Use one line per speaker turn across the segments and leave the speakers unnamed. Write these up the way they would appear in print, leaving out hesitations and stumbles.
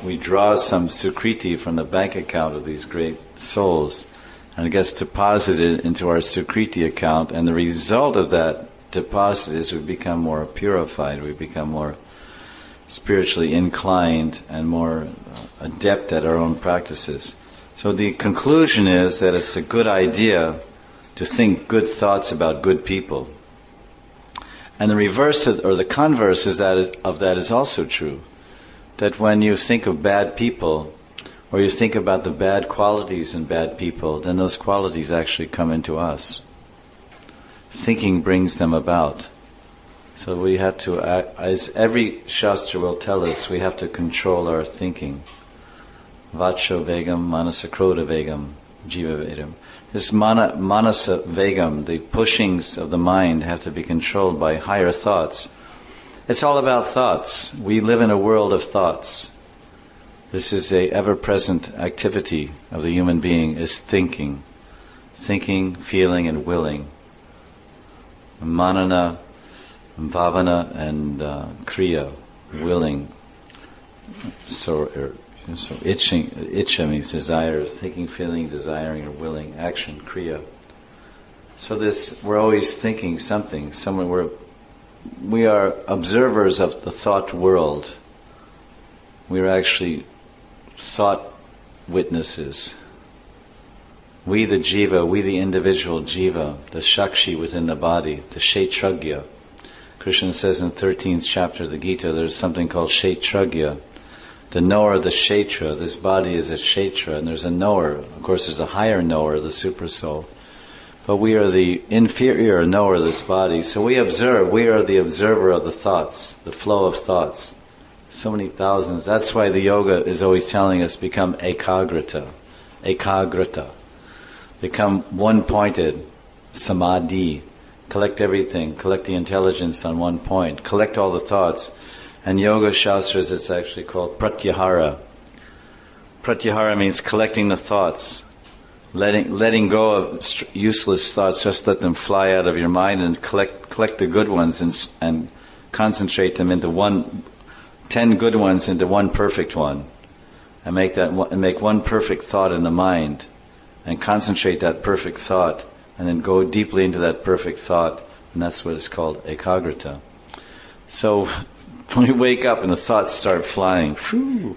we draw some sukriti from the bank account of these great souls, and it gets deposited into our sukriti account, and the result of that deposit is we become more purified, we become more spiritually inclined and more adept at our own practices. So the conclusion is that it's a good idea to think good thoughts about good people. And the reverse or the converse of that is also true. That when you think of bad people, or you think about the bad qualities in bad people, then those qualities actually come into us. Thinking brings them about. So we have to, as every Shastra will tell us, we have to control our thinking. Vacho vegam, manasa krodha vegam, jiva vedam. This manasa vegam, the pushings of the mind, have to be controlled by higher thoughts. It's all about thoughts. We live in a world of thoughts. This is a ever-present activity of the human being, is thinking. Thinking, feeling, and willing. Manana, bhavana, and kriya, willing. So itcha means desire, thinking, feeling, desiring, or willing, action, kriya. So we're always thinking something. We are observers of the thought world. We are actually thought witnesses. We the jiva, we the individual jiva, the shakshi within the body, the kshetragya. Krishna says in the 13th chapter of the Gita, there's something called kshetragya. The knower of the kshetra, this body is a kshetra, and there's a knower. Of course there's a higher knower, the super soul. But we are the inferior knower of this body. So we observe, we are the observer of the thoughts, the flow of thoughts. So many thousands. That's why the yoga is always telling us become ekagrata. Ekagrata. Become one-pointed. Samadhi. Collect everything. Collect the intelligence on one point. Collect all the thoughts. And yoga shastras, it's actually called pratyahara. Pratyahara means collecting the thoughts. Letting go of useless thoughts, just let them fly out of your mind, and collect the good ones and concentrate them into 10 good ones into one perfect one, and make one perfect thought in the mind, and concentrate that perfect thought, and then go deeply into that perfect thought, and that's what is called ekagrata. So when we wake up and the thoughts start flying, phew,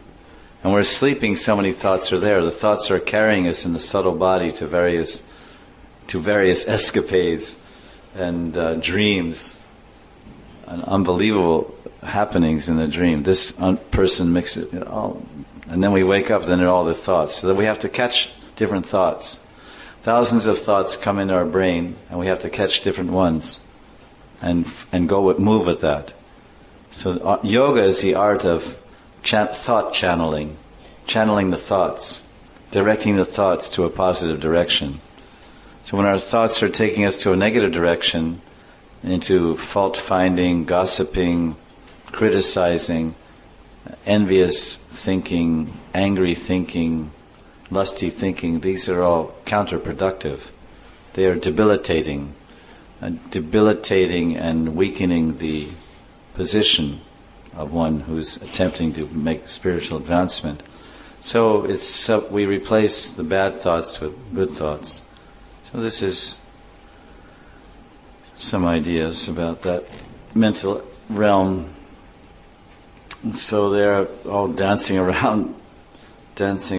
and we're sleeping, so many thoughts are there. The thoughts are carrying us in the subtle body to various escapades and dreams and unbelievable happenings in the dream. This person mixes it all, and then we wake up, then they're all the thoughts. So that we have to catch different thoughts. Thousands of thoughts come into our brain, and we have to catch different ones and move with that. So yoga is the art of thought channeling the thoughts, directing the thoughts to a positive direction. So when our thoughts are taking us to a negative direction, into fault-finding, gossiping, criticizing, envious thinking, angry thinking, lusty thinking, these are all counterproductive. They are debilitating and weakening the position of one who's attempting to make spiritual advancement. So we replace the bad thoughts with good thoughts. So this is some ideas about that mental realm. And so they're all dancing around, dancing